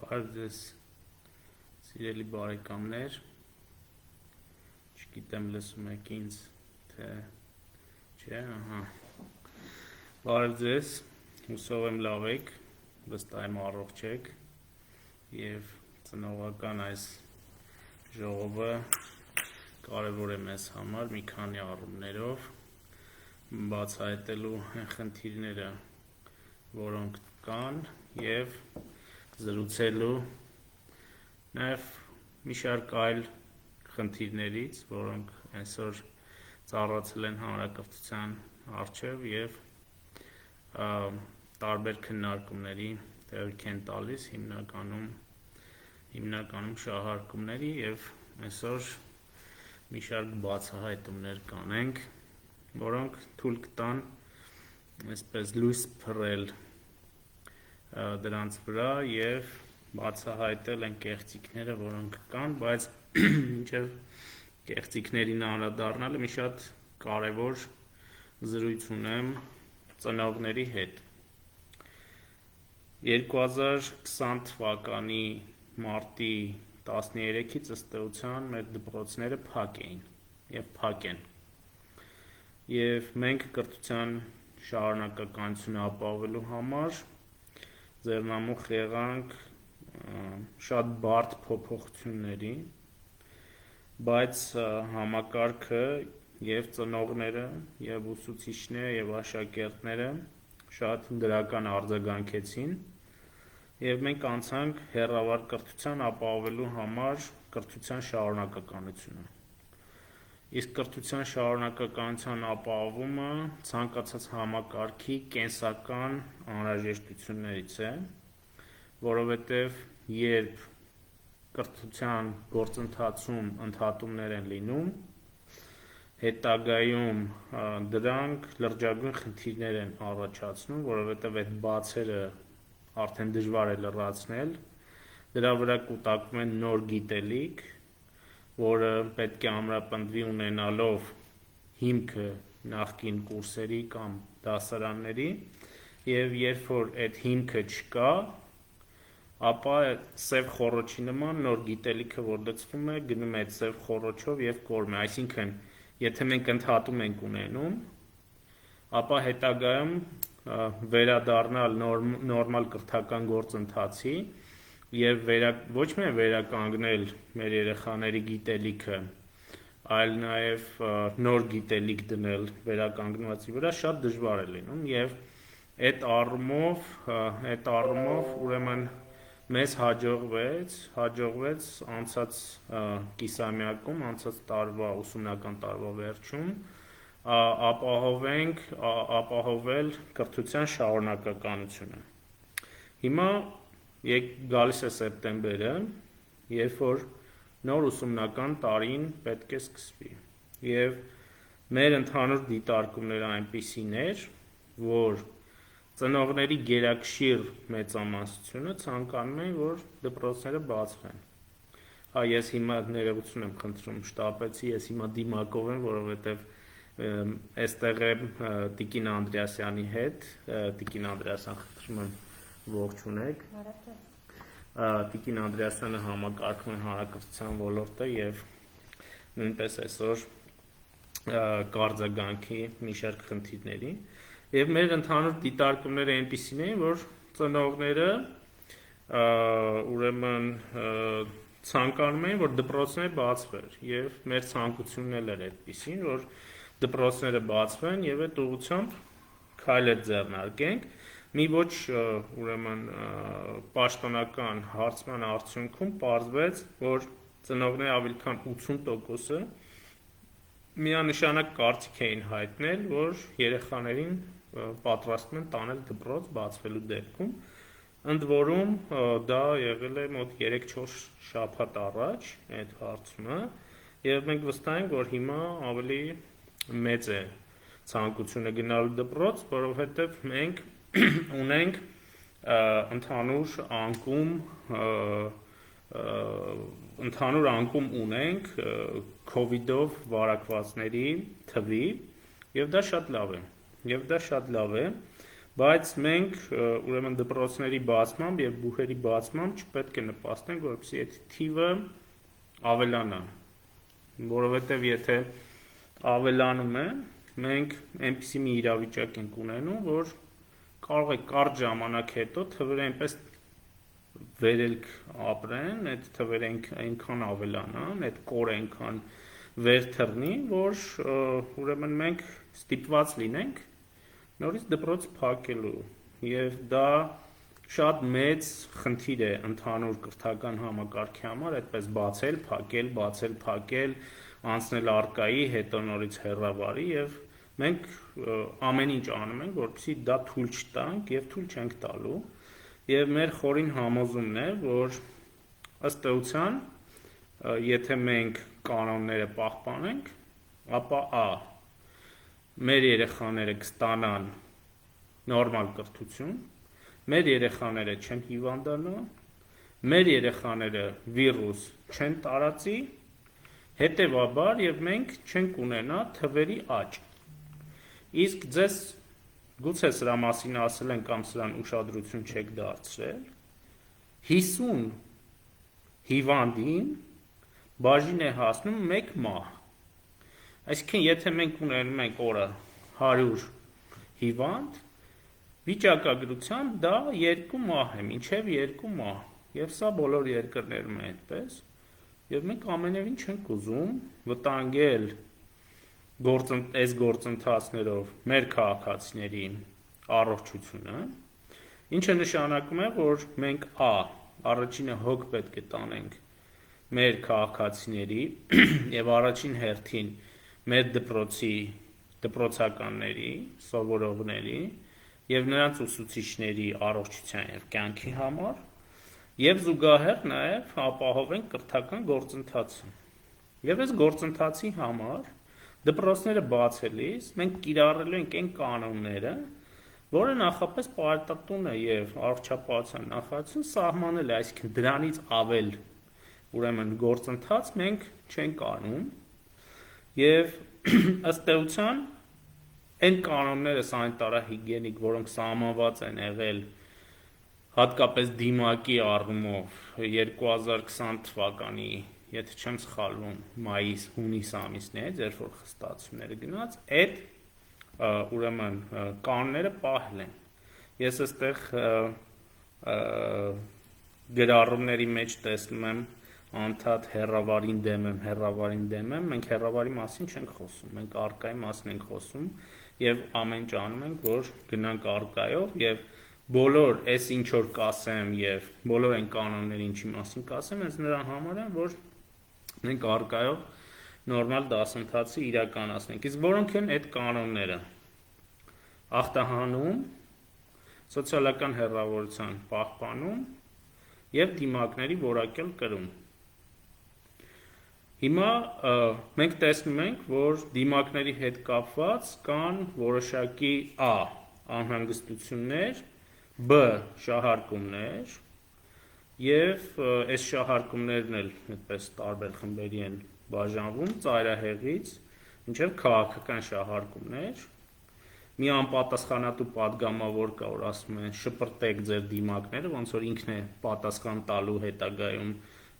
Բարև ձեզ սիրելի բարեկամներ, չգիտեմ լսում եք ինձ, թե չէ, բարև ձեզ, հուսով եմ լավ եք, վստահ եմ առողջ եք և ծնողական այս ժողովը կարևոր է մեզ համար մի քանի առումներով, բացահայտելու այն խնդիրները, որոնք կան և զրուցելու նաև մի շարք այլ խնդիրներից, որոնք այսօր ծառացել են հանրակրթության առջև և տարբեր քննարկումների տեղիք են տալիս, հիմնականում շահարկումների և այսօր մի շարք բացահայտումներ կանենք, որոնք թույլ կտան այսպես լույս փռել դրանց վրա և բացահայտել այն կեղծիքները, որոնք կան, բայց մինչև կեղծիքներին անդրադառնալը մի շատ կարևոր զրույց ունեմ ծնողների հետ։ 2020 թվականի մարտի 13-ից ըստ էության մեր դպրոցները փակ էին և փակ են։ Եվ մենք կրթության շարունակականությունը ապահովելու համար ձեռնամուխ եղանք շատ բարդ փոփոխությունների, բայց համակարգը և ծնողները, և ուսուցիչները, և աշակերտները շատ դրական արձագանքեցին և մենք անցանք հեռավար կրթության ապահովելու համար կրթության շարունակականությունը։ Իսկ կրթության շարունակականության ապահովումը ցանկացած համակարգի կենսական անհրաժեշտություններից է, որովհետև երբ կրթության գործընթացում ընդհատումներ են լինում, հետագայում դրանք լրջագույն խնդիրներ են առաջացնում, որովհետև այդ բացերը արդեն դժվար է լրացնել, դրա վրա կուտակվում է նոր գիտելիք, որը պետք է ամրապնդվի ունենալով հիմքը նախկին կուրսերի կամ դասարանների և երբ որ այդ հիմքը չկա, ապա սև խոռոչի նման նոր գիտելիքը, որ լցվում է, գնում է այդ սև խոռոչով և կորում է, այսինքն եթե մենք ընդհատում ենք ունենում, ապա հետագայում վերադառնալ նորմալ կրթական գործընթացի և ոչ միայն վերականգնել մեր երեխաների գիտելիքը, այլ նաև նոր գիտելիք դնել վերականգնվածի վրա շատ դժվար է լինում և այդ առումով ուրեմն մեզ հաջողվեց անցած կիսամյակում, անցած ուսումնական տարվա վերջում ապահովել կրթության շարունակականությունը։ Հիմա գալիս է սեպտեմբերը, երբ որ նոր ուսումնական տարին պետք է սկսվի և մեր ընդհանուր դիտարկումները այնպիսին էր, որ ծնողների գերակշիռ մեծամասնությունը ցանկանում էին, որ դպրոցները բացվեն։ Ես հիմա ներողություն եմ խնդրում, շտապեցի, ես հիմա դիմակով եմ, որովհետև այստեղ եմ Տիկին Անդրեասյանի հետ, Տիկին Անդրեասյան, խնդրում եմ ողջունեք։ Տիկին Անդրեասյանը համակարգում է հանրակրթության ոլորտը և նույնպես այսօր կարձագանքի մի շարք խնդիրների և մեր ընդհանուր դիտարկումները այնպիսին էին, որ ծնողները ուրեմն ցանկանում էին, որ դպրոցները բացվեր և մեր ցանկությունն էլ էր այդպիսին, որ դպրոցները բացվեն և այդ ուղղությամբ քայլեր ձեռնարկենք, մի ոչ ուրեմն պաշտոնական հարցման արդյունքում պարզվեց, որ ծնողների ավելի քան 80%-ը միանշանակ կարծիք էին հայտնել, որ երեխաներին պատրաստվում են տանել դպրոց բացվելու դեպքում, ընդ որում դա եղել է մոտ 3-4 շաբաթ առաջ այդ հարցումը և մենք վստահ ենք, որ հիմա ավելի մեծ է ցանկությունը գնալու դպրոց, որովհետև մենք ունենք ընդհանուր անկում ունենք քովիդով վարակվածների թվի և դա շատ լավ է, Բայց մենք ուրեմն դպրոցների բացմամբ եւ բուհերի բացմամբ չպետք է նպաստենք, որպեսզի այդ թիվը ավելանա, որովհետեւ եթե ավելանում է, մենք այնպիսի մի իրավիճակ ենք ունենում, որ կարող է կարճ ժամանակ հետո թվերը այնպես վերելք ապրեն, այդ թվերը այնքան ավելանան, այդ կորը այնքան վեր թռնի, որ ուրեմն մենք ստիպված լինենք նորից դպրոց փակելու եւ դա շատ մեծ խնդիր է ընդհանուր կրթական համակարգի համար, այդպես բացել, փակել, անցնել արկայի, հետո նորից հեռավարի եւ մենք ամեն ինչ անում ենք, որպեսզի դա թույլ չտանք եւ թույլ չենք տալու եւ մեր խորին համոզումն է, որ ըստ էության եթե մենք կանոնները պահպանենք, ապա մեր երեխաները կստանան նորմալ կրթություն, մեր երեխաները չեն հիվանդանա, մեր երեխաները վիրուս չեն տարածի, հետևաբար եւ մենք չենք ունենա թվերի աճ։ Իսկ ձեզ գուցե սրա մասին ասել են կամ սրան ուշադրություն չեք դարձրել, 50 հիվանդին բաժին է հասնում 1 մահ։ Այսինքն, եթե մենք ունենում ենք օրը 100 հիվանդ, վիճակագրությամբ դա 2 մահ է, մինչև 2 մահ, եւ սա բոլոր երկրներում է այդպես, եւ մենք ամենևին չենք ուզում վտանգել այս գործընթացներով մեր քաղաքացիների առողջությունը, ինչը նշանակում է, որ մենք առաջինը հոգ պետք է տանենք մեր քաղաքացիների եւ առաջին հերթին մեր դպրոցականների, սովորողների եւ նրանց ուսուցիչների առողջության եւ կյանքի համար եւ զուգահեռ նաեւ ապահովենք կրթական գործընթացը։ Եվ այս գործընթացի համար դպրոցները բացելիս մենք կիրառելու ենք այն կանոնները, որը նախապես պարտատուն է եւ առողջապահության նախարարություն սահմանել է, այսինքն դրանից ավել ուրեմն գործընթաց մենք չենք անում եւ ըստ էության այն կանոնները սանիտարահիգիենիկ, որոնք սահմանված են եղել հատկապես դիմակի առումով 2020 թվականի, եթե չեմ սխալվում, մայիս-հունիս ամիսներից, երբ որ խստացումները գնաց, այդ ուրեմն կանոնները պահել են։ Ես այստեղ գրառումների մեջ տեսնում եմ անդադ հեռավարին դեմ եմ, մենք հեռավարի մասին չենք խոսում, մենք արկայի մասին ենք խոսում եւ ամեն ինչ անում ենք, որ գնանք արկայով եւ բոլոր այս ինչ որ կասեմ եւ բոլոր այն կանոնները ինչի մասին կասեմ, հենց նրա համար են, որ մենք արկայով նորմալ դասընթացը իրականացնենք։ Իսկ որոնք են այդ կանոնները։ Ախտահանում, սոցիալական հեռավորության պահպանում եւ դիմակների որակյալ կրում։ Հիմա մենք տեսնում ենք, որ դիմակների հետ կապված կան որոշակի անհանգստություններ, շահարկումներ եւ այս շահարկումներն էլ այդպես տարբեր խմբերի են բաժանվում ծայրահեղից մինչև քաղաքական շահարկումներ։ Մի անպատասխանատու падգամավոր կա, որ ասում են շպրտեք ձեր դիմակները, ոնց որ ինքն է պատասխան տալու հետագայում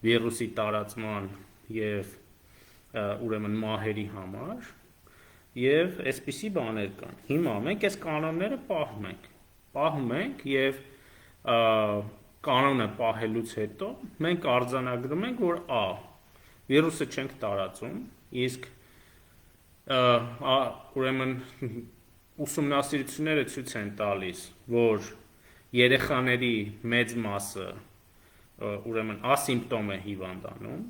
վիրուսի տարածման եւ ուրեմն մահերի համար եւ այսպիսի բաներ կան։ Հիմա մենք այս կանոնները պահում ենք եւ կանոնը պահելուց հետո մենք արձանագրում ենք, որ վիրուսը չենք տարածում, իսկ ուրեմն ուսումնասիրությունները ցույց են տալիս, որ երեխաների մեծ մասը ուրեմն ասիմպտոմ է հիվանդանում,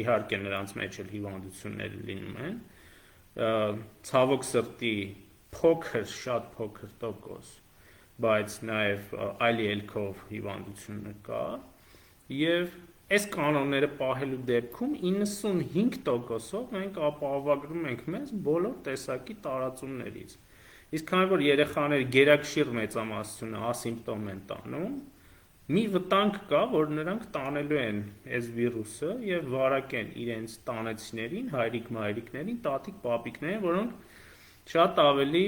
իհարկե նրանց մեջ էլ հիվանդություններ լինում են, ցավոք սրտի շատ փոքր տոկոս, բայց նաև այլ ելքով հիվանդությունը կա, եւ այս կանոնները պահելու դեպքում 95%-ով մենք ապահովագրում ենք մեզ բոլոր տեսակի տարածումներից։ Իսկ քանի որ երեխաները գերակշիռ մեծամասնությունը ասիմպտոմ են տանում, մի վտանգ կա, որ նրանք տանելու են այս վիրուսը եւ վարակեն իրենց տանեցիներին, հայրիկ-մայրիկներին, տատիկ-պապիկներին, որոնք շատ ավելի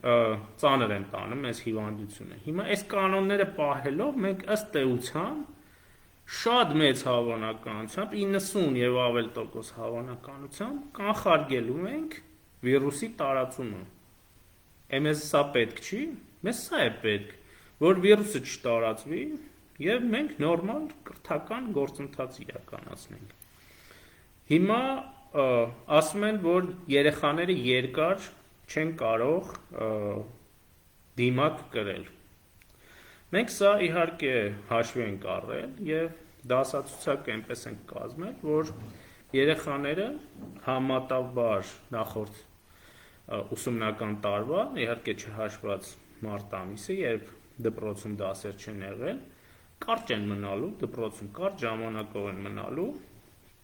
ծանր են տանում այս հիվանդությունը։ Հիմա այս կանոնները պահելով մենք ըստ էության շատ մեծ հավանականությամբ 90 եւ ավել տոկոս հավանականությամբ կանխարգելում ենք վիրուսի տարածումը։ Մեզ սա պետք չի, մեզ սա է պետք, որ վիրուսը չտարածվի եւ մենք նորմալ կրթական գործընթաց իրականացնենք։ Հիմա ասում են, որ երեխաները երկար չեն կարող դիմակ կրել։ Մենք սա իհարկե հաշվի ենք առել եւ դասացուցակը այնպես ենք կազմել, որ երեխաները համատավար նախորդ ուսումնական տարվա, իհարկե չհաշված մարտ ամիսը, երբ դպրոցում դասեր չեն եղել, կարճ են մնալու, դպրոցում կարճ ժամանակով են մնալու,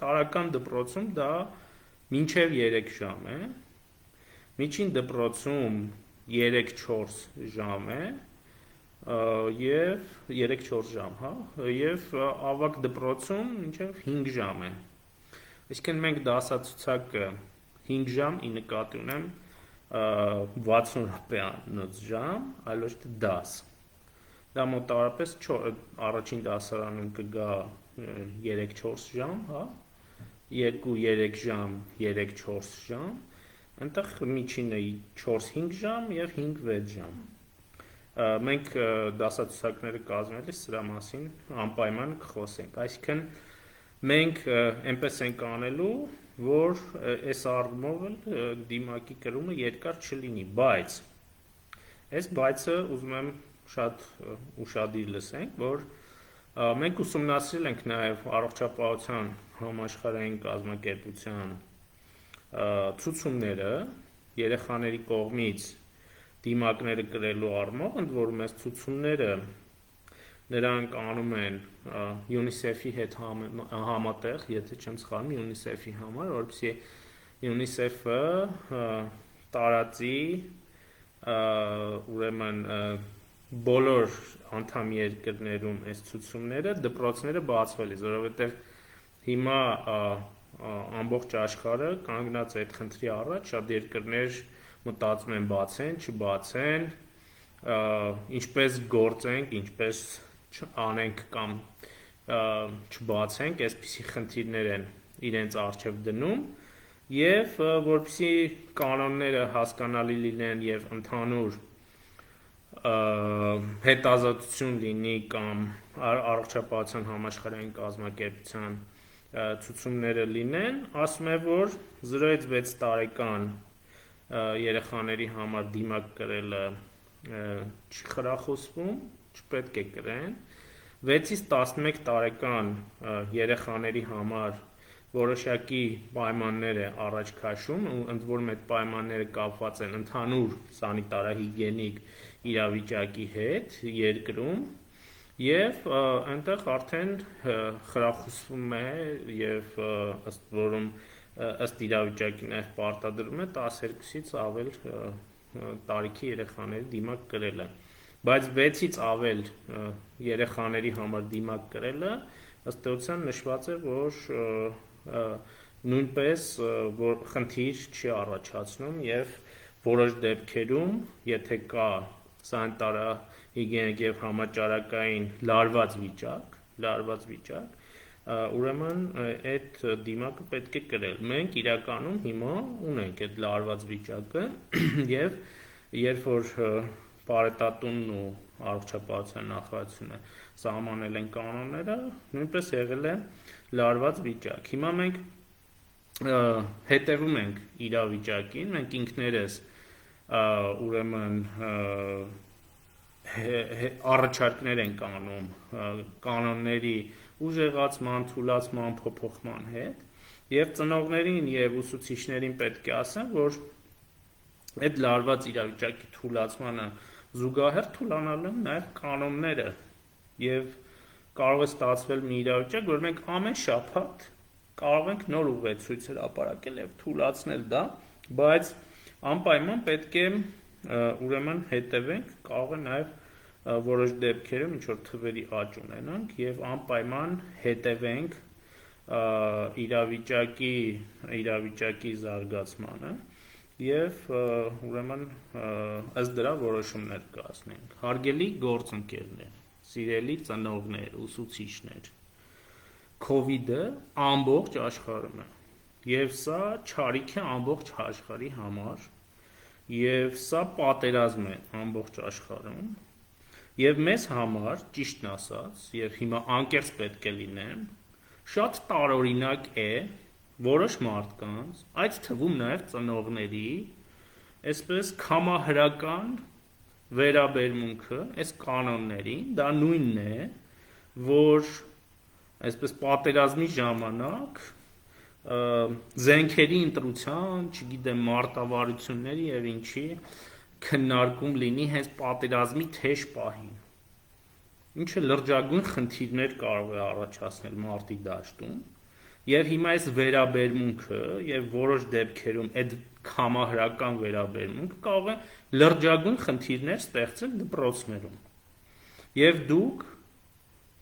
տարական դպրոցում դա մինչև 3 ժամ է, միջին դպրոցում 3-4 ժամ է, եւ 3-4 ժամ, հա, եւ ավագ դպրոցում մինչև 5 ժամ է։ Այսինքն մենք դասացուցակը 5 ժամ ի նկատի ունեմ 60 րոպեանոց ժամ, այլ ոչ թե դաս։ Դա մոտավորապես առաջին դասարանում կգա 3-4 ժամ, հա, 2-3 ժամ, 3-4 ժամ, այնտեղ միջինը 4-5 ժամ եւ 5-6 ժամ։ Մենք դասացուցակները կազմելիս սրա մասին անպայման կխոսենք, այսինքն մենք այնպես ենք անելու, որ այս առումով դիմակի կրումը երկար չլինի, բայց այս բայցը ուզում եմ շատ ուշադիր լսենք, որ մենք ուսումնասիրել ենք նաև առողջապահության համաշխարհային կազմակերպության ցուցումները երեխաների կողմից դիմակները կրելու առումով, ընդ որում այս ցուցումները նրանք անում են UNICEF-ի հետ համատեղ, եթե չեմ սխալվում, UNICEF-ի համար, որովհետեւ UNICEF-ը տարածի ուրեմն բոլոր անդամ երկրներում այս ցուցումները դպրոցները բացվելիս, որովհետեւ հիմա ամբողջ աշխարհը կանգնած է այդ խնդրի առաջ, շատ երկրներ մտածում են բացեն, չբացեն, ինչպես գործենք, ինչպես անենք կամ չբացենք, այսպիսի խնդիրներ են իրենց առջև դնում եւ որպեսզի կանոնները հասկանալի լինեն եւ ընդհանուր հետազոտություն լինի կամ առողջապահության համաշխարհային կազմակերպության ցուցումները լինեն, ասում է, որ 0-ից 6 տարեկան երեխաների համար դիմակ կրելը չի խրախուսվում, չպետք է կրեն, 6-ից 11 տարեկան երեխաների համար որոշակի պայմաններ է առաջ քաշում, ընդ որում այդ պայմանները կապված են ընդհանուր սանիտարահիգիենիկ իրավիճակի հետ երկրում եւ այնտեղ արդեն խրախուսվում է եւ ըստ որում ըստ իրավիճակի նաև պարտադրում է 12-ից ավել տարիքի երեխաների դիմակ կրելը, բայց 6-ից ավել երեխաների համար դիմակ կրելը ըստ էության նշված է, որ նույնպես որ խնդիր չի առաջացնում եւ որոշ դեպքերում, եթե կա սանիտարահիգիենիկ եւ համաճարակային լարված վիճակ, ուրեմն այդ դիմակը պետք է կրել։ Մենք իրականում հիմա ունենք այդ լարված վիճակը եւ երբ որ Պարետատունն ու առողջապահության նախարարությունը սահմանել են կանոնները, նույնպես եղել է լարված վիճակ։ Հիմա մենք հետևում ենք իրավիճակին, մենք ինքներս ուրեմն առաջարկներ ենք անում կանոնների ուժեղացման, թուլացման, փոփոխման հետ եւ ծնողներին եւ ուսուցիչներին պետք է ասեմ, որ այդ լարված իրավիճակի թուլացմանը զուգահեռ թուլանալու են նաեւ կանոնները եւ կարող է ստացվել մի իրավիճակ, որ մենք ամեն շաբաթ կարող ենք նոր ուղեցույց հրապարակել եւ թուլացնել դա, բայց անպայման պետք է ուրեմն հետևենք, կարող է նաեւ որոշ դեպքերում ինչ որ թվերի աճ ունենանք եւ անպայման հետևենք իրավիճակի զարգացմանը Եվ ուրեմն ըստ դրա որոշումներ կայացնենք։ Հարգելի գործընկերներ, սիրելի ծնողներ, ուսուցիչներ, COVID-ը ամբողջ աշխարհում է։ Եվ սա չարիք է ամբողջ աշխարհի համար, եւ սա պատերազմ է ամբողջ աշխարհում։ Եվ մեզ համար, ճիշտն ասած, եւ հիմա անկեղծ պետք է լինեմ, շատ տարօրինակ է որոշ մարդկանց, այդ թվում նաև ծնողների, այսպես կամահրական վերաբերմունքը այս կանոններին, դա նույնն է, որ այսպես պատերազմի ժամանակ զենքերի ընտրության, չգիտեմ, մարտավարությունների եւ ինչի քննարկում լինի հենց պատերազմի թեժ պահին, ինչը լրջագույն խնդիրներ կարող է առաջացնել մարտի դաշտում, եւ հիմա այս վերաբերմունքը եւ որոշ դեպքերում այդ կամահրական վերաբերմունքը կարող է լրջագույն խնդիրներ ստեղծել դպրոցներում, եւ դուք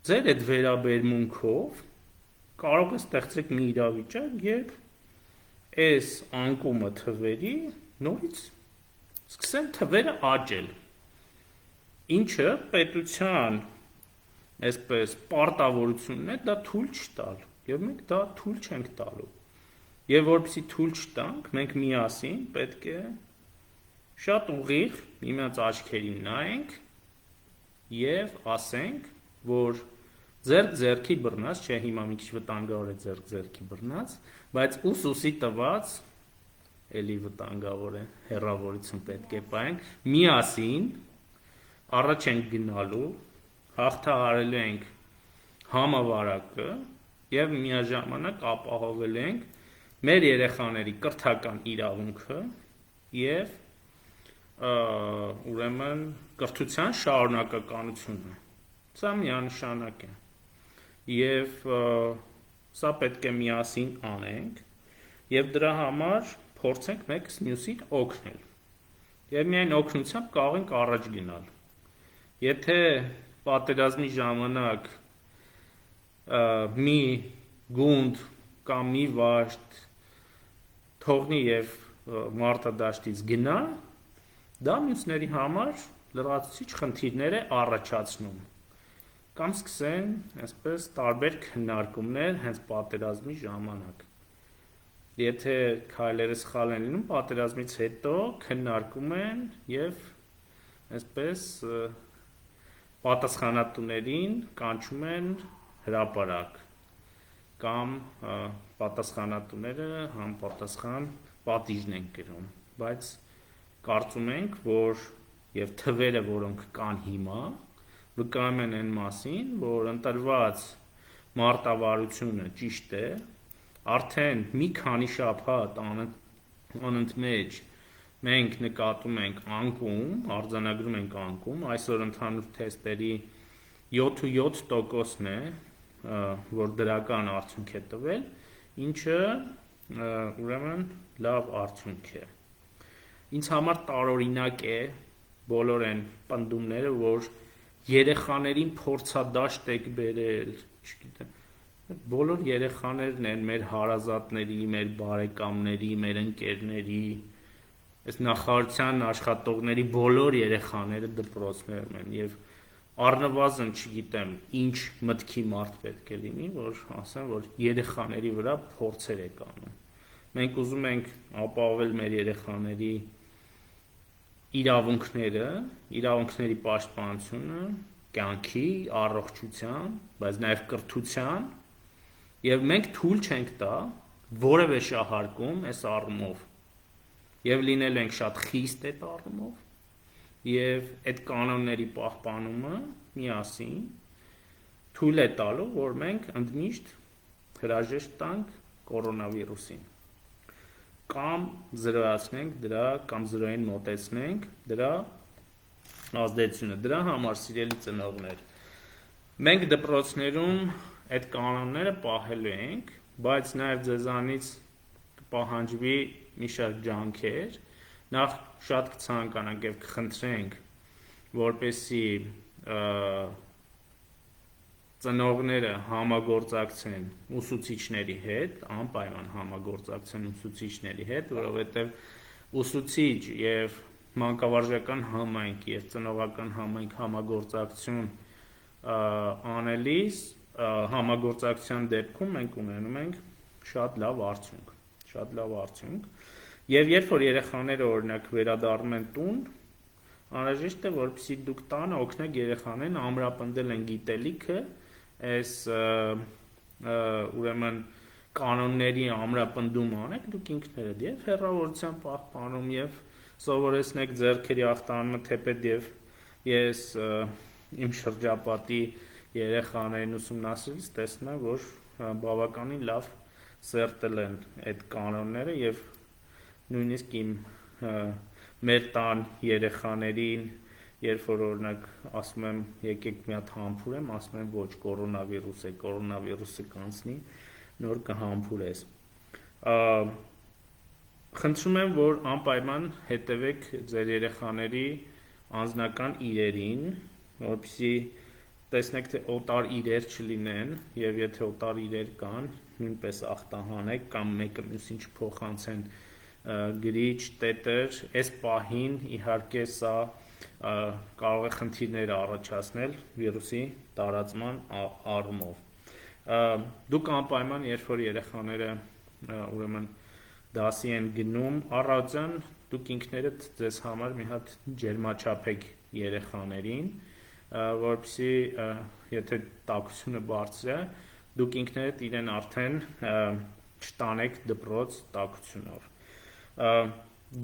ձեր այդ վերաբերմունքով կարող է ստեղծեք մի իրավիճակ, երբ այս անկումը թվերի նորից սկսեն թվերը աճել, ինչը պետության այսպես պարտավորությունն է դա թույլ չտալ, եւ մենք դա թույլ չենք տալու, եւ որպեսզի թույլ չտանք, մենք միասին պետք է շատ ուղիղ միմյանց աչքերին նայենք եւ ասենք, որ ձեռքի բռնած, չէ, հիմա մի քիչ վտանգավոր է ձեռքի բռնած, բայց ուսի տված էլի վտանգավոր է, հեռավորություն պետք է պահենք, միասին առաջ ենք գնալու, հաղթահարելու ենք համավարակը եւ միաժամանակ ապահովելու ենք մեր երեխաների կրթական իրավունքը եւ ուրեմն կրթության շարունակականությունը։ Սա միանշանակ է։ Եվ սա պետք է միասին անենք եւ դրա համար փորձենք մեկս մյուսին օգնել։ Եվ միայն օգնությամբ կարող ենք առաջ գնալ։ Եթե պատերազմի ժամանակ մի գունդ կամ մի վաշտ թողնի եւ մարտադաշտից գնա, դա մյուսների համար լրացուցիչ խնդիրներ է առաջացնում։ Կամ սկսեն այսպես տարբեր քննարկումներ հենց պատերազմի ժամանակ։ Եթե քայլերը սխալ են լինում, պատերազմից հետո քննարկում են եւ այսպես պատասխանատուներին կանչում են հրապարակ կամ պատասխանատուները համապատասխան պատիժն են կրում, բայց կարծում ենք, որ եւ թվերը, որոնք կան հիմա, վկայում են այն մասին, որ ընտրված մարտավարությունը ճիշտ է, արդեն մի քանի շաբաթ անընդմեջ մենք նկատում ենք անկում, արձանագրում ենք անկում, այսօր ընդհանուր թեստերի 7.7%-ն է, որ դրական արդյունք է տվել, ինչը ուրեմն լավ արդյունք է։ Ինձ համար տարօրինակ է բոլոր այն պնդումները, որ երեխաներին փորձադաշտ եք բերել, չգիտեմ, բոլոր երեխաներն են մեր հարազատների, մեր բարեկամների, մեր ընկերների, այս նախարարության աշխատողների բոլոր երեխաները դպրոցներում են եւ առնվազն չգիտեմ ինչ մտքի մարդ պետք է լինի, որ ասեն, որ երեխաների վրա փորձեր եք անում։ Մենք ուզում ենք ապահովել մեր երեխաների իրավունքների պաշտպանությունը, կյանքի, առողջության, բայց նաև կրթության, եւ մենք թույլ չենք տա որևէ շահարկում այս առումով, եւ լինել ենք շատ խիստ այդ առումով, եւ այդ կանոնների պահպանումը միասին թույլ է տալու, որ մենք ընդմիշտ հրաժեշտ տանք կորոնավիրուսին։ Կամ զրոյացնենք դրա, կամ զրոյին մոտեցնենք դրա ազդեցությունը։ Դրա համար, սիրելի ծնողներ, մենք դպրոցներում այդ կանոնները պահելու ենք, բայց նաև ձեզանից կպահանջվի մի շարք ջանքեր, նախ շատ կցանկանանք եւ կխնդրենք, որպեսզի ծնողները համագործակցեն ուսուցիչների հետ, անպայման համագործակցեն ուսուցիչների հետ, որովհետև ուսուցիչ եւ մանկավարժական համայնք եւ ծնողական համայնք համագործակցություն անելիս համագործակցության դեպքում մենք ունենում ենք շատ լավ արդյունք եւ երբ որ երեխաները օրինակ վերադառնում են տուն անհրաժեշտ է որպեսզի դուք տանը օգնեք երեխաներին ամրապնդել են գիտելիքը այս ուրեմն կանոնների ամրապնդում անեք դուք ինքներդ եւ հեռավորության պահպանում եւ սովորեցնեք ձեռքերի ախտանումը թեպետ եւ ես իմ շրջապատի երեխաներին ուսումնասիրելիս տեսնում եմ որ բավականին լավ սերտել են այդ կանոնները եւ նույնիսկ իմ մեր տան երեխաներին երբ որ օրինակ ասում եմ եկեք մի հատ համբուրեմ ասում եմ ոչ կորոնավիրուսը կանցնի նոր կհամբուրես խնդրում եմ որ անպայման հետևեք ձեր երեխաների անձնական իրերին որպեսզի տեսնեք թե օտար իրեր չլինեն եւ եթե օտար իրեր կան նույնպես ախտահանեք կամ մեկը մյուսին չփոխանցեն գրիչ տետր այս պահին իհարկե սա կարող է խնդիրներ առաջացնել վիրուսի տարածման առումով դուք անպայման երբ որ երեխաները ուրեմն դասի են գնում առաձան դուք ինքներդ ձեզ համար մի հատ ջերմաչափեք երեխաներին որպեսզի եթե տաքությունը բարձր է դուք ինքներդ իրեն արդեն չտանեք դպրոց տաքությունով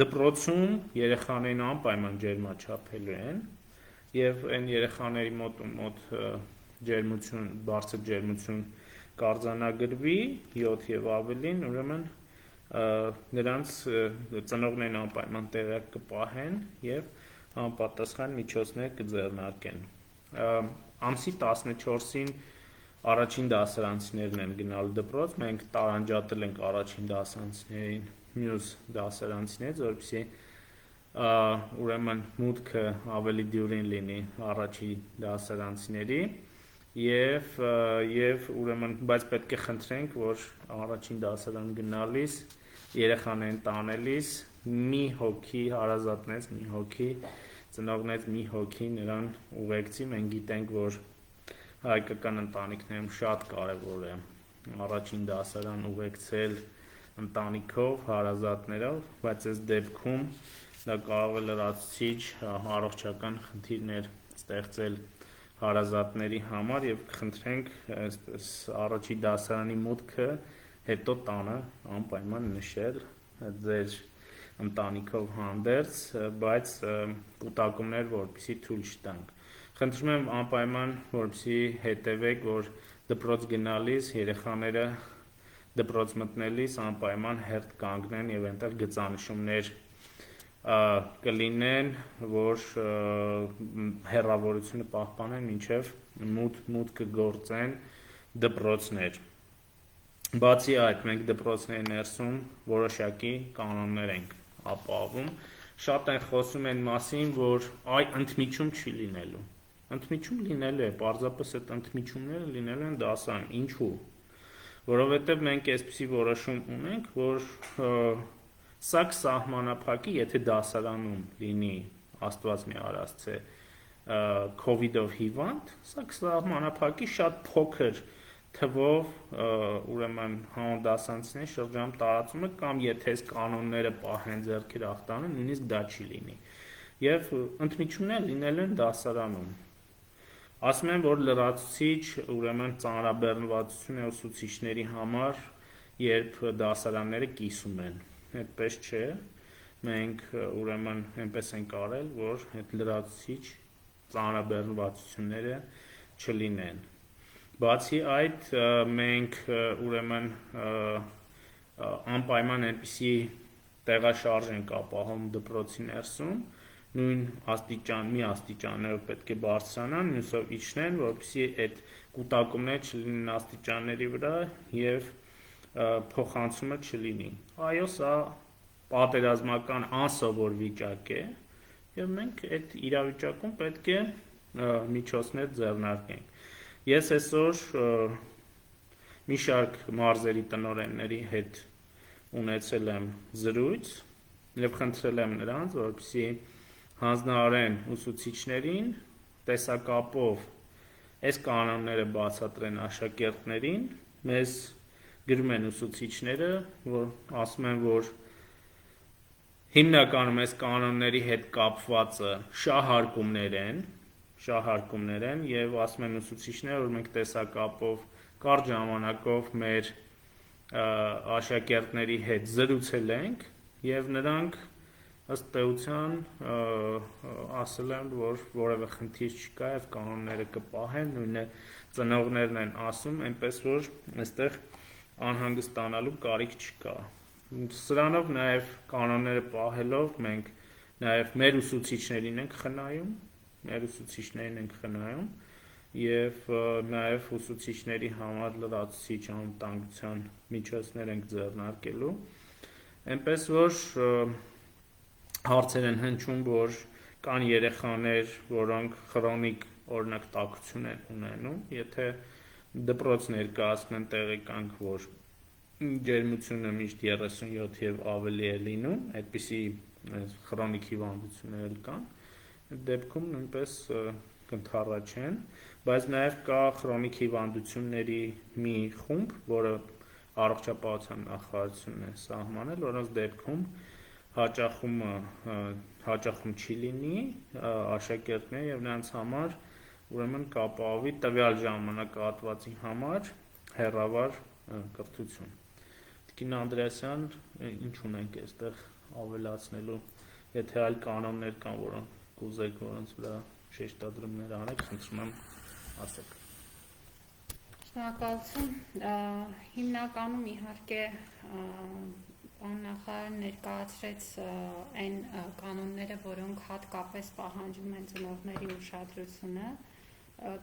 դպրոցում երեխաներին անպայման ջերմաչափելու են եւ այն երեխաների մոտ ջերմություն բարձր ջերմություն կարձանագրվի 7 եւ ավելին ուրեմն նրանց ծնողներն անպայման տեղյակ կպահեն եւ անպատասխան միջոցներ կձեռնարկեն ամսի 14-ին առաջին դասարանցիներն են գնալ դպրոց մենք տարանջատել ենք առաջին դասարանցիներին մյուս դասարանցիներից որպեսզի ուրեմն մուտքը ավելի դյուրին լինի առաջի դասարանցիների եւ ուրեմն բայց պետք է խնդրենք որ առաջին դասարան գնալիս երեխաներին տանելիս մի հոգի հարազատներից մի հոգի ծնողներից մի հոգի նրան ուղեկցի մենք գիտենք որ հայկական ընտանիքներում շատ կարեւոր է առաջին դասարան ուղեկցել ընտանիքով հարազատներով բայց այս դեպքում դա կարող է լրացուցիչ առողջական խնդիրներ ստեղծել հարազատների համար եւ կխնդրենք առաջի դասարանի մուտքը հետո տանը անպայման նշել ձեր ընտանիքով հանդերձ բայց կուտակումներ որպեսզի թույլ չտանք խնդրում եմ անպայման որպեսզի հետևեք որ դպրոց գնալիս երեխաները դպրոց մտնելիս անպայման հերթ կանգնեն եւ այնտեղ գծանշումներ կլինեն որ հեռավորությունը պահպանեն մինչև մուտքը գործեն դպրոցներ բացի այդ մենք դպրոցների ներսում որոշակի կանոններ ենք ապահովում շատ են խոսում այն մասին որ ընդմիջում չի լինելու ընդմիջում լինելու է պարզապես այդ ընդմիջումները լինելու են դասարան ինչու որովհետև մենք այսպիսի որոշում ունենք որ սա կսահմանափակի եթե դասարանում լինի աստված մի արածցե COVID-ով հիվանդ սա կսահմանափակի շատ փոքր թվով ուրեմն համադասարանցիների շրջանում տարածումը կամ եթե այս կանոնները պահեն ձեռքեր ախտանը նույնիսկ դա չի լինի եւ ընդմիջումները լինելու են դասարանում ասում են որ լրացուցիչ ուրեմն ծանրաբեռնվածություն է ուսուցիչների համար երբ դասարանները կիսում են այդպես չէ մենք ուրեմն այնպես ենք արել որ այդ լրացուցիչ ծանրաբեռնվածությունները չլինեն բացի այդ մենք ուրեմն անպայման այնպիսի տեղաշարժ ենք ապահովում դպրոցի ներսում նույն մի աստիճաններով պետք է բարձրանան մյուսով իջնեն որպեսզի այդ կուտակումները չլինեն աստիճանների վրա եւ փոխանցումը չլինի այո սա պատերազմական անսովոր վիճակ է եւ մենք այդ իրավիճակում պետք է միջոցներ ձեռնարկենք ես այսօր մի շարք մարզերի տնօրենների հետ ունեցել եմ զրույց Եվ խնդրել եմ նրանց, որպեսզի հանձնարարեն ուսուցիչներին տեսակապով այս կանոնները բացատրեն աշակերտներին, մեզ գրում են ուսուցիչները, որ ասում են, որ հիմնականում այս կանոնների հետ կապվածը շահարկումներ են եւ ասում են ուսուցիչները, որ մենք տեսակապով կարճ ժամանակով մեր աշակերտների հետ զրուցել ենք եւ նրանք ըստ էության ասել են, որ որևէ խնդիր չկա եւ կանոնները կպահեն, նույնը ծնողներն են ասում, այնպես որ այստեղ անհանգստանալու կարիք չկա։ Սրանով նաեւ կանոնները պահելով մենք նաեւ մեր ուսուցիչներին ենք խնայում եւ նաեւ ուսուցիչների համար լրացուցիչ անվտանգության միջոցներ ենք ձեռնարկելու, այնպես որ հարցեր են հնչում, որ կան երեխաներ, որոնք քրոնիկ օրինակ տաքություն են ունենում, եթե դպրոց ներկայացնեն տեղեկանք, որ ջերմությունը միշտ 37 եւ ավելի է լինում, այդպիսի քրոնիկ հիվանդություններ կան, դեպքում նույնպես կընդառաջեն, բայց նաեւ կա քրոնիկ հիվանդությունների մի խումբ, որը առողջապահության նախարարությունն է սահմանել, որոնց դեպքում հաճախում չի լինի աշակերտներ եւ նրանց համար ուրեմն կապահովի տվյալ ժամանակահատվածի համար հեռավար կրթություն։ Տիկին Անդրեասյան, ինչ ունենք այստեղ ավելացնելու, եթե այլ կանոններ կան, որոնք կուզեք, որոնց վրա շեշտադրումներ անեք, խնդրում եմ ասեք։ Շնորհակալություն։ Հիմնականում իհարկե Նախարարը ներկայացրեց այն կանոնները, որոնք հատկապես պահանջում են ծնողների ուշադրությունը,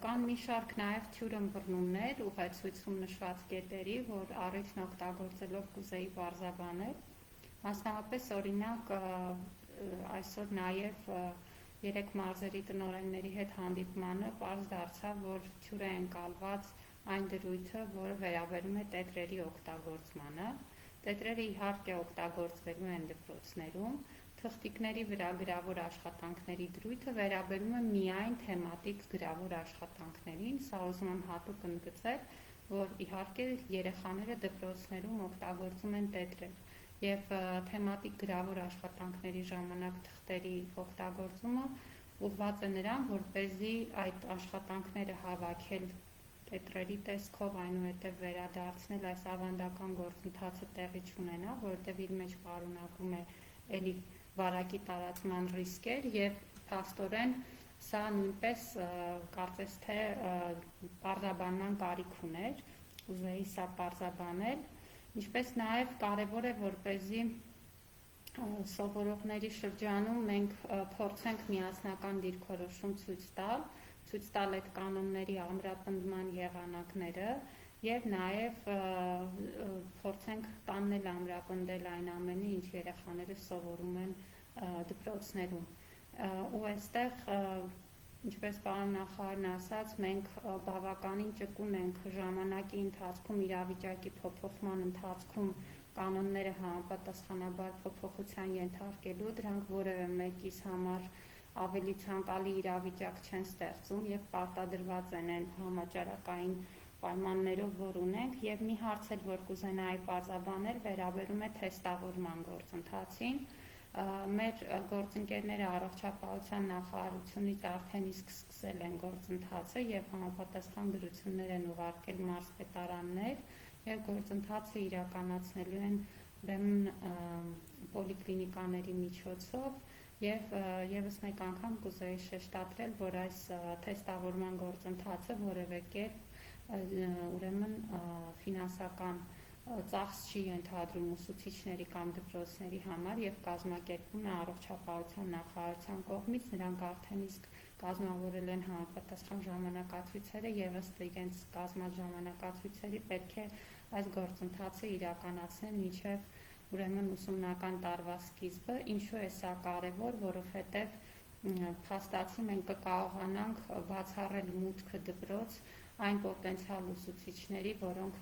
կան մի շարք նաև թյուրըմբռնումներ, ուղեցույցում նշված կետերի, որ առիթն օգտագործելով կուզեի պարզաբանել, մասնավորապես օրինակ այսօր նաև 3 մարզերի տնօրենների հետ հանդիպմանը պարզ դարձավ, որ թյուր է ընկալված այն դրույթը, որը վերաբերում է տետրերի օգտագործմանը։ Տետրերը իհարկե օգտագործվելու են դպրոցներում, թղթիկների վրա գրավոր աշխատանքների դրույթը վերաբերում է միայն թեմատիկ գրավոր աշխատանքներին, սա ուզում եմ հատուկ ընդգծել, որ իհարկե երեխաները դպրոցներում օգտագործում են տետրեր եւ թեմատիկ գրավոր աշխատանքների ժամանակ թղթերի օգտագործումը ուղղված է նրան, որպեսզի այդ աշխատանքները հավաքել տետրերի տեսքով, այնուհետև վերադարձնել այս ավանդական գործընթացը տեղի չունենա, որովհետև իր մեջ պարունակում է էլի վարակի տարածման ռիսկեր եւ փաստորեն սա նույնպես կարծես թե պարզաբանման կարիք ուներ, ուզեի սա պարզաբանել, ինչպես նաեւ կարեւոր է որպեսզի սովորողների շրջանում մենք փորձենք միասնական դիրքորոշում ցույց տալ այդ կանոնների ամրապնդման եղանակները եւ նաեւ փորձենք տանել ամրապնդել այն ամենը, ինչ երեխաները սովորում են դպրոցներում։ Ու այստեղ, ինչպես պարոն նախարարն ասաց, մենք բավականին ճկուն ենք ժամանակի ընթացքում իրավիճակի փոփոխման ընթացքում կանոնները համապատասխանաբար փոփոխության ենթարկելու, դրանք որևէ մեկիս համար ավելի ցանկալի իրավիճակ չեն ստեղծում եւ պարտադրված են այն համաճարակային պայմաններով, որ ունենք, եւ մի հարց էլ, որ կուզենայի պարզաբանել, վերաբերում է թեստավորման գործընթացին։ Մեր գործընկերները առողջապահության նախարարությունից արդեն իսկ սկսել են գործընթացը եւ համապատասխան դրություններ են ուղարկել մարզպետարաններ եւ գործընթացը իրականացնելու են ուրեմն պոլիկլինիկաների միջոցով եւ եւս մեկ անգամ կուզեի շեշտադրել, որ այս թեստավորման գործընթացը որևէ կերպ ուրեմն ֆինանսական ծախս չի ենթադրում ուսուցիչների կամ դպրոցների համար եւ կազմակերպվում է առողջապահության նախարարության կողմից, նրանք արդեն իսկ կազմավորել են համապատասխան ժամանակացույցերը եւ ըստ իրենց կազմած ժամանակացույցերի պետք է այս գործընթացը իրականացնել մինչեւ ուրեմն ուսումնական տարվա սկիզբը, ինչու է սա կարևոր, որովհետև փաստացի մենք կկարողանանք բացառել մուտքը դպրոց այն պոտենցիալ ուսուցիչների, որոնք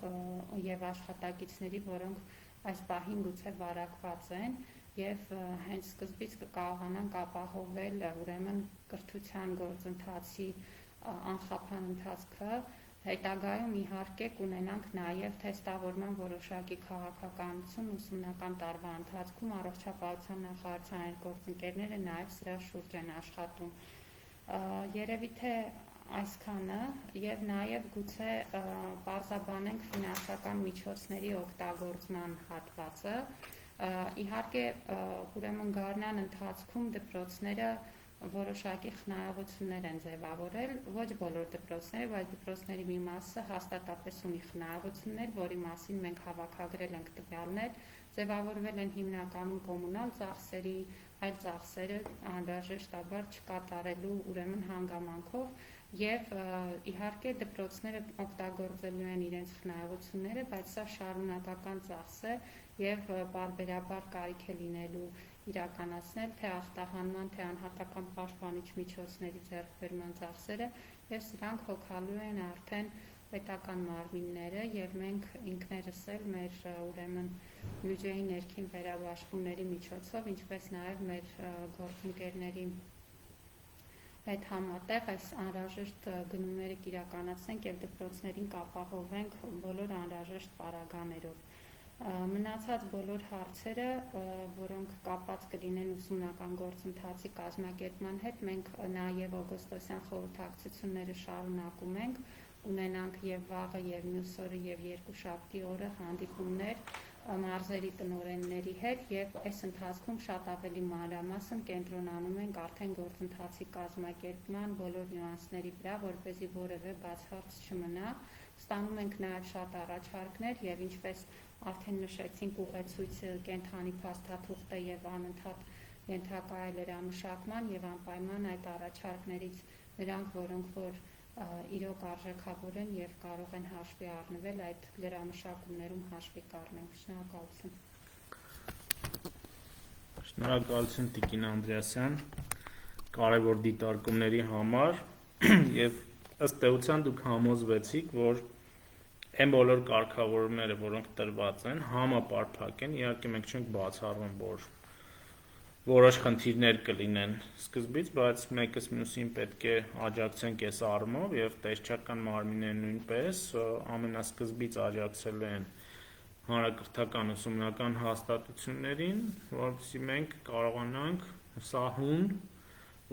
եւ աշխատակիցների, որոնք այս պահին գուցե վարակված են եւ հենց սկզբից կկարողանանք ապահովել ուրեմն կրթության գործընթացի անխափան ընթացքը, հետագայում իհարկե կունենանք նաեւ թեստավորման որոշակի քաղաքականություն ուսումնական տարվա ընթացքում առողջապահության նախարարության գործընկերները նաեւ սրա շուրջ են աշխատում։ Երևի թե այսքանը եւ նաեւ գուցե բարձրաբանենք ֆինանսական միջոցների օգտագործման հատվածը։ Իհարկե ուրեմն գարնան ընթացքում դպրոցները որոշակի խնայողություններ են ձևավորել, ոչ բոլոր դպրոցները, բայց դպրոցների մի մասը հաստատապես ունի խնայողություններ, որի մասին մենք հավաքագրել ենք տվյալներ, ձևավորվել են հիմնականում կոմունալ ծախսերի, այլ ծախսերը անհրաժեշտաբար չկատարելու ուրեմն հանգամանքով եւ իհարկե դպրոցները օգտագործելու են իրենց խնայողությունները, բայց սա շարունակական ծախս է եւ բարբերաբար կարիք է լինելու իրականացնել թե ախտահանման, թե անհատական պաշտպանիչ միջոցների ձեռքբերման ծախսերը եւ սրանք հոգալու են արդեն պետական մարմինները եւ մենք ինքներս էլ մեր ուրեմն բյուջեի ներքին վերաբաշխումների միջոցով, ինչպես նաեւ մեր գործընկերների հետ համատեղ այս անհրաժեշտ գնումները կիրականացնենք եւ դպրոցներին կապահովենք բոլոր անհրաժեշտ պարագաներով։ Մնացած բոլոր հարցերը, որոնք կապված կլինեն ուսումնական գործընթացի կազմակերպման հետ, մենք նաեւ օգոստոսյան խորհրդակցությունները շարունակում ենք, ունենանք եւ վաղը եւ մյուս օրը եւ երկուշաբթի օրը հանդիպումներ մարզերի տնօրենների հետ եւ այս ընթացքում շատ ավելի մանրամասն կենտրոնանում ենք արդեն գործընթացի կազմակերպման բոլոր նյուանսների վրա, որպեսզի որևէ բացառց չմնա։ Ստանում ենք նաեւ շատ առաջարկներ եւ ինչպես արդեն նշեցինք ուղեցույցը կենթանի փաստաթուղթ է եւ անընդհատ ենթակա է լրամշակման եւ անպայման այդ առաջարկներից նրանք, որոնք որ իրոք արժեքավոր են եւ կարող են հաշվի առնվել այդ լրամշակումներում հաշվի կառնենք։ Շնորհակալություն։ Շնորհակալություն Տիկին Անդրեասյան կարևոր դիտարկումների համար եւ ըստ էության դուք համոզվեցիք, որ այն բոլոր կարգավորումները, որոնք տրված են, համապարփակ են, իհարկե մենք չենք բացառում, որ որոշ խնդիրներ կլինեն սկզբից, բայց մեկս մյուսին պետք է աջակցենք այս առումով եւ տեսչական մարմինները նույնպես ամենասկզբից աջակցել են հանրակրթական ուսումնական հաստատություններին, որովհետեւ մենք կարողանանք սահուն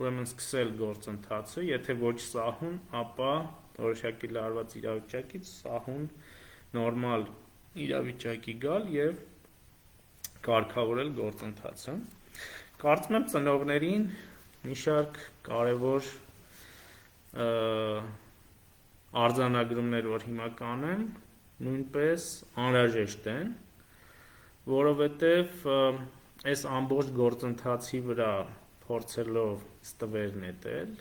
ուրեմն սկսել գործընթացը, եթե ոչ սահուն, ապա որոշակի լարված իրավիճակից սահուն նորմալ իրավիճակի գալ եւ կարգավորել գործընթացը։ Կարծում եմ ծնողներին մի շարք կարևոր արձանագրումներ, որ հիմա կանեմ, նույնպես անհրաժեշտ են, որովհետև այս ամբողջ գործընթացի վրա փորձելով ստվեր նետել,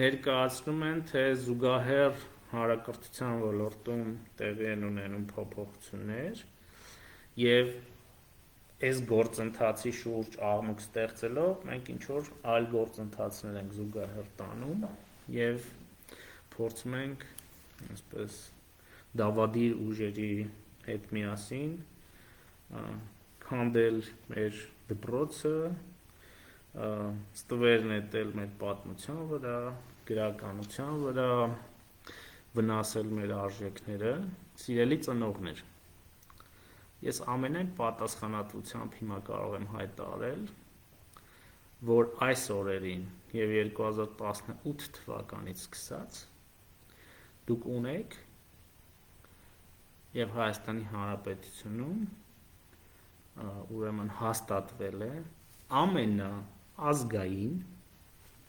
ներկայացնում են, թե զուգահեռ հանրակրթության ոլորտում տեղի են ունենում փոփոխություններ եւ այս գործընթացի շուրջ աղմուկ ստեղծելով մենք ինչ-որ այլ գործընթացներ ենք զուգահեռ տանում եւ փորձում ենք այսպես դավադիր ուժերի հետ միասին քանդել մեր դպրոցը, ստվեր նետել մեր պատմության վրա, գրականության վրա, վնասել մեր արժեքները, սիրելի ծնողներ։ Ես ամենայն պատասխանատվությամբ հիմա կարող եմ հայտարարել, որ այս օրերին եւ 2018 թվականից սկսած դուք ունեք եւ Հայաստանի Հանրապետությունում ուրեմն հաստատվել է ամենաազգային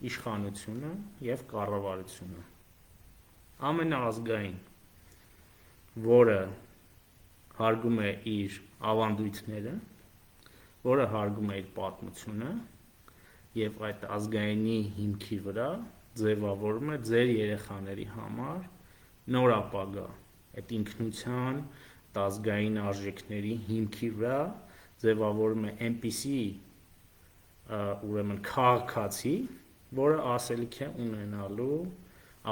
իշխանությունը եւ կառավարությունը։ Ամենաազգային, որը հարգում է իր ավանդույթները, որը հարգում է իր պատմությունը եւ այդ ազգայինի հիմքի վրա ձևավորում է ձեր երեխաների համար նոր ապագա, այդ ինքնության, ազգային արժեքների հիմքի վրա ձևավորում է այնպիսի ուրեմն քաղաքացի, որը ասելիք է ունենալու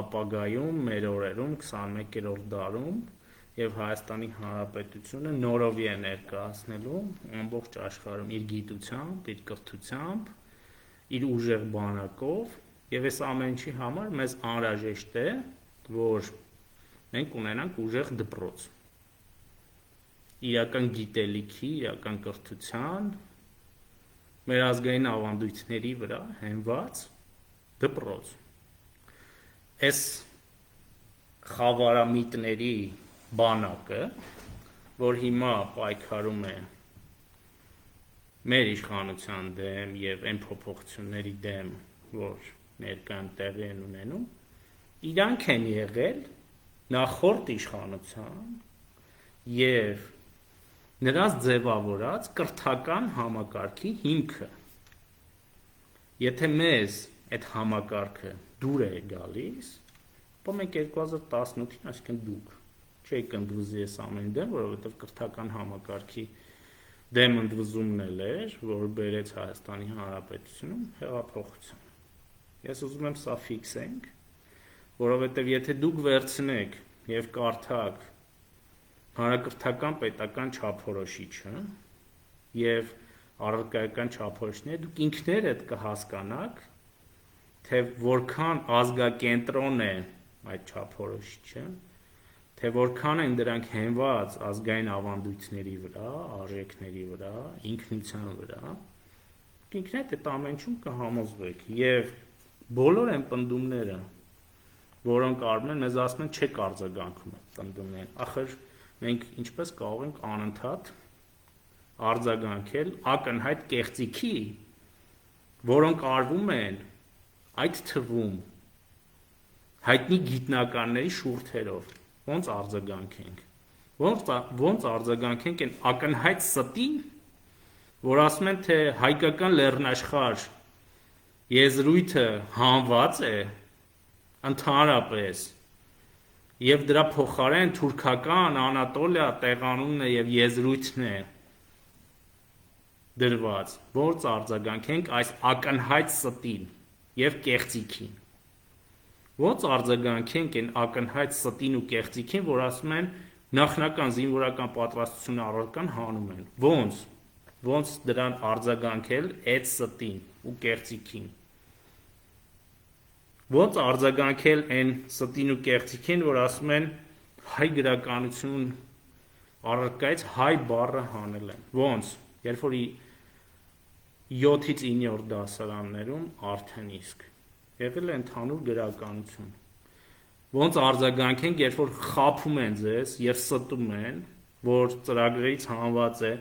ապագայում մեր օրերում 21-րդ դարում եւ Հայաստանի Հանրապետությունը նորովի է ներկայացնելու ամբողջ աշխարհում իր գիտությամբ, իր կրթությամբ, իր ուժեղ բանակով եւ այս ամեն ինչի համար մեզ անհրաժեշտ է, որ մենք ունենանք ուժեղ դպրոց։ Իրական գիտելիքի, իրական կրթության, մեր ազգային ավանդույթների վրա հենված դպրոց։ Այս խավարամիտների բանակը, որ հիմա պայքարում է մեր իշխանության դեմ եւ այն փոփոխությունների դեմ, որ ներկայում տեղի են ունենում, իրանք են եղել նախորդ իշխանության եւ նրանց ձևավորած կրթական համակարգի հիմքը։ Եթե մեզ այդ համակարգը դուր է գալիս, ապա մենք 2018-ին, այսինքն դուք չեք ընդվզի այս ամեն դեմ, որովհետև կրթական համակարգի դեմ ընդվզումն էր, որ բերեց Հայաստանի Հանրապետությունում հեղափոխության։ Ես ուզում եմ սա ֆիքսենք, որովհետև եթե դուք վերցնեք եւ կարդաք հանրակրթական պետական չափորոշիչը եւ առարկայական չափորոշիչները, դուք ինքներդ կհասկանաք, թե որքան ազգակենտրոն է այդ չափորոշիչը, թե որքան են դրանք հենված ազգային ավանդույթների վրա, արժեքների վրա, ինքնության վրա, ինքներդ այդ ամենում կհամոզվեք եւ բոլոր այն պնդումները, որոնք արվում են, մեզ ասում են չեք արձագանքում այդ պնդումներին, ախր մենք ինչպես կարող ենք անընդհատ արձագանքել ակնհայտ կեղծիքի, որոնք արվում են այդ թվում հայտնի գիտնականների շուրթերով, ոնց արձագանքենք, ոնց արձագանքենք այն ակնհայտ ստին, որ ասում են, թե հայկական լեռնաշխարհ եզրույթը հանված է ընդհանրապես եւ դրա փոխարեն թուրքական Անատոլիա տեղանունն է եւ եզրույթն է դրված, ոնց արձագանքենք այս ակնհայտ ստին եւ կեղծիքին։ Ոնց արձագանքենք այն ակնհայտ ստին ու կեղծիքին, որ ասում են նախնական զինվորական պատրաստությունը առարկան հանում են։ Ոնց դրան արձագանքել այդ ստին ու կեղծիքին։ Ոնց արձագանքել այն ստին ու կեղծիքին, որ ասում են հայ գրականություն առարկայից հայ բառը հանել են։ Ոնց, երբ որ 7-ից 9-րդ դասարաններում արդեն իսկ եղել է ընդհանուր գրականություն։ Ոնց արձագանքենք, երբ որ խաբում են ձեզ եւ ստում են, որ ծրագրերից հանված է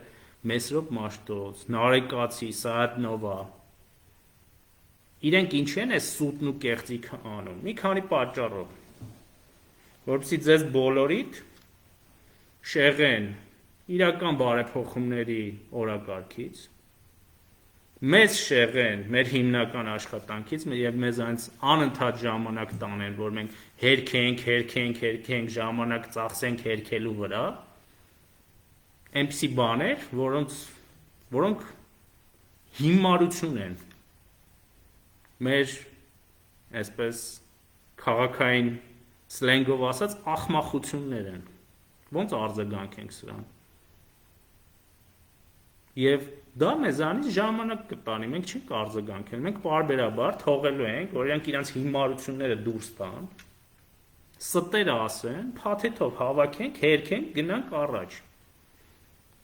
Մեսրոպ Մաշտոց, Նարեկացի, Սայաթնովա։ Իրենք ինչ են այս սուտն ու կեղծիքը անում։ Մի քանի պատճառով, որովհետեւ ձեզ բոլորիդ շեղեն իրական բարեփոխումների օրակարգից, մեզ շեղեն մեր հիմնական աշխատանքից եւ մեզ այնց անընդհատ ժամանակ տանեն, որ մենք հերքենք, ժամանակ ծախսենք հերքելու վրա, այնպիսի բաներ, որոնք հիմարություն են մեր այսպես քաղաքային սլենգով ասած ախմախություններ են։ Ոնց արձագանքենք սրան։ Եվ դա մեզանից ժամանակ կտանի, մենք չենք արձագանքել, մենք պարբերաբար թողելու ենք, որ իրանք իրանց հիմարությունները դուրս տան, ստերը ասեն, փաթեթով հավաքենք, հերքենք, գնանք առաջ։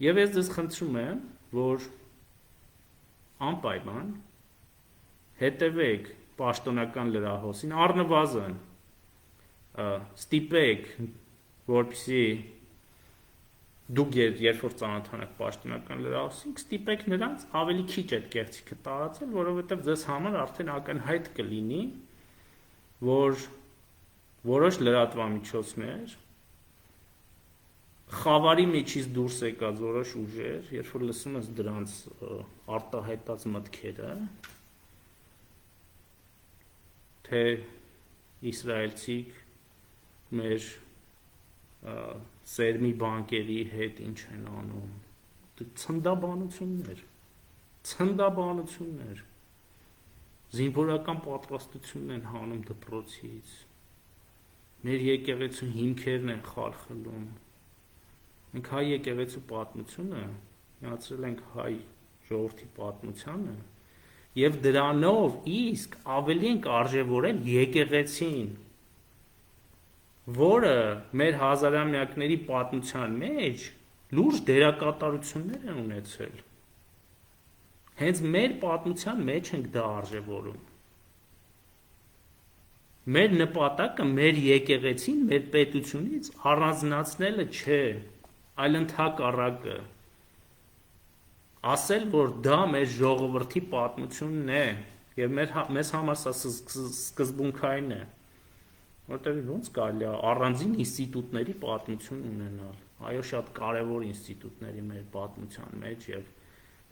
Եվ ես ձեզ խնդրում եմ, որ անպայման հետևեք պաշտոնական լրահոսին, առնվազն ստիպեք, որպեսզի դուք երբ որ ծանոթանաք պաշտոնական լրահոսին, ստիպեք նրանց ավելի քիչ այդ կեղծիքը տարածել, որովհետև ձեզ համար արդեն ակնհայտ կլինի, որ որոշ լրատվամիջոցներ խավարի միջից դուրս եկած որոշ ուժեր, երբ որ լսում ես դրանց արտահայտած մտքերը, թե իսրայելցիք մեր սերմի բանկերի հետ ինչ են անում, ցնդաբանություններ, զինվորական պատրաստությունն են հանում դպրոցից, մեր եկեղեցու հիմքերն են խարխլում, Մենք հայ եկեղեցու պատմությունը միացրել ենք հայ ժողովրդի պատմությանը եւ դրանով իսկ ավելի ենք արժևորել եկեղեցին, որը մեր հազարամյակների պատմության մեջ լուրջ դերակատարություններ են ունեցել։ Հենց մեր պատմության մեջ ենք դա արժևորում։ Մեր նպատակը մեր եկեղեցին, մեր պետությունից առանձնացնելը չէ, այլ ընդհակառակը ասել, որ դա մեր ժողովրդի պատմությունն է եւ մեզ համար սա սկզբունքային է, որտեղ ոնց կարելի է առանձին ինստիտուտների պատմություն ունենալ։ Այո, շատ կարևոր ինստիտուտների մեր պատմության մեջ եւ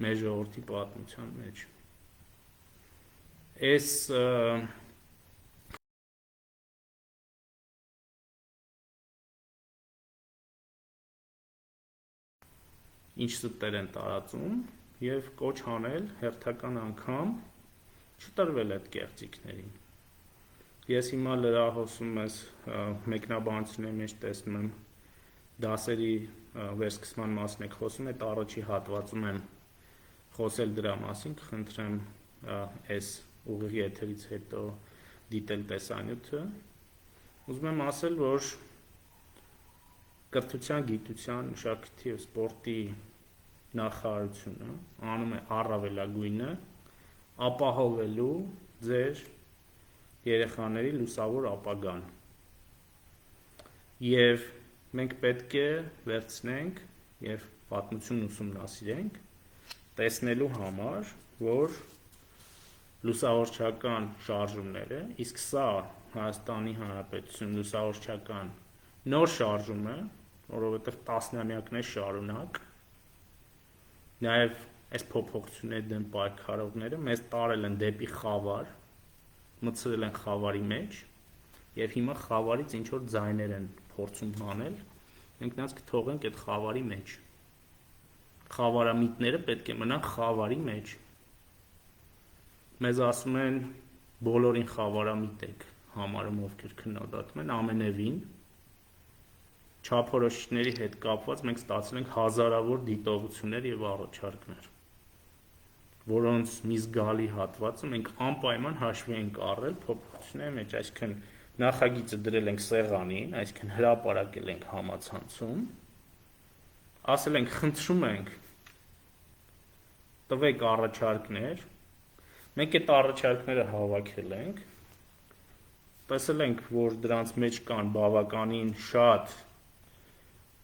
մեր ժողովրդի պատմության մեջ։ Այս ինչ ստեր են տարածում եւ կոչ անել հերթական անգամ չտրվել այդ կեղծիքներին։ Ես հիմա լրահոսում ես մեկնաբանությունների մեջ տեսնում եմ դասերի վերսկսման մասն եք խոսում, այդ առաջի հատվածում եմ խոսել դրա մասին, կխնդրեմ այս ուղիղ եթերից հետո դիտել տեսանյութը։ Ուզում եմ ասել, որ կրթության, գիտության, մշակույթի և սպորտի նախարարությունը անում է առավելագույնը ապահովելու ձեր երեխաների լուսավոր ապագան։ Եվ մենք պետք է վերցնենք և պատմություն ուսումնասիրենք, տեսնելու համար, որ լուսավորչական շարժումները, իսկ սա Հայաստանի Հանրապետություն լուսավորչական նոր շարժում է, որովհետև տասնամյակներ շարունակ, նաև այս փոփոխությունների դեմ պայքարողները մեզ տարել են դեպի խավար, մտցրել են խավարի մեջ, և հիմա խավարից ինչ-որ ձայներ են փորձում հանել, մենք նրանց կթողենք այդ խավարի մեջ։ Խավարամիտները պետք է մնան խավարի մեջ։ Մեզ ասում են բոլորին խավարամիտ եք համարում, ովքեր քննադատում են, ամենևին չափորոշիչների հետ կապված մենք ստացել ենք հազարավոր դիտողություններ և առաջարկներ, որոնց մի զգալի հատվածը մենք անպայման հաշվի ենք առել փոփոխությունների մեջ, այսինքն նախագիծը դրել ենք սեղանին, այսինքն հրապարակել ենք համացանցում, ասել ենք խնդրում ենք տվեք առաջարկներ, մենք այդ առաջարկները հավաքել ենք, տեսել ենք, որ դրանց մեջ կան բավականին շատ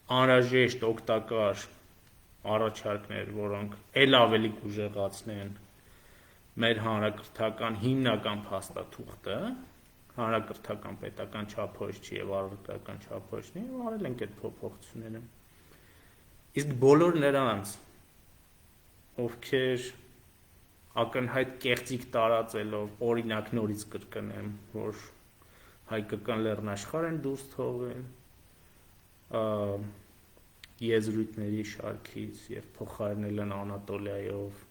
անհրաժեշտ օգտակար առաջարկներ, որոնք էլ ավելի կուժեղացնեն մեր հանրակրթական հիմնական փաստաթուղթը, հանրակրթական պետական չափորոշիչի և առարկայական չափորոշիչի, և արել ենք այդ փոփոխությունները։ Իսկ բոլոր նրանց, ովքեր ակնհայտ կեղծիք տարածելով, օրինակ նորից կրկնեմ, որ հայկական լեռնաշխարհ են դուրս թողել եզրույթների շարքից և փոխարինել են Անատոլիայով,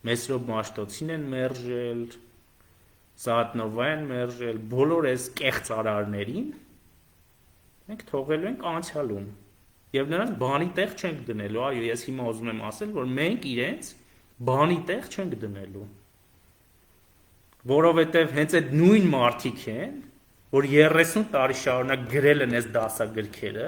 Մեսրոպ Մաշտոցին են մերժել, Զահաթնովա են մերժել, բոլոր այս կեղծ արարներին մենք թողելու ենք անցյալում և նրանց բանի տեղ չենք դնելու, այո, ես հիմա ուզում եմ ասել, որ մենք իրենց բանի տեղ չենք դնելու, որովհետև հենց այդ նույն մարդիկ են, որ 30 տարի շարունակ գրել են այս դասագրքերը,